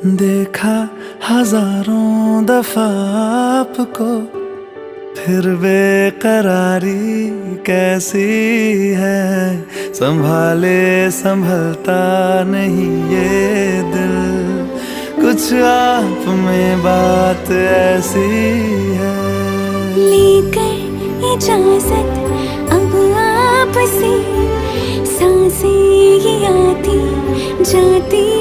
देखा हजारों दफा आपको, फिर बेकरारी कैसी है। संभाले संभलता नहीं ये दिल, कुछ आप में बात ऐसी है। लेकर इजाजत अब आपसे, सांसें ये आती जाती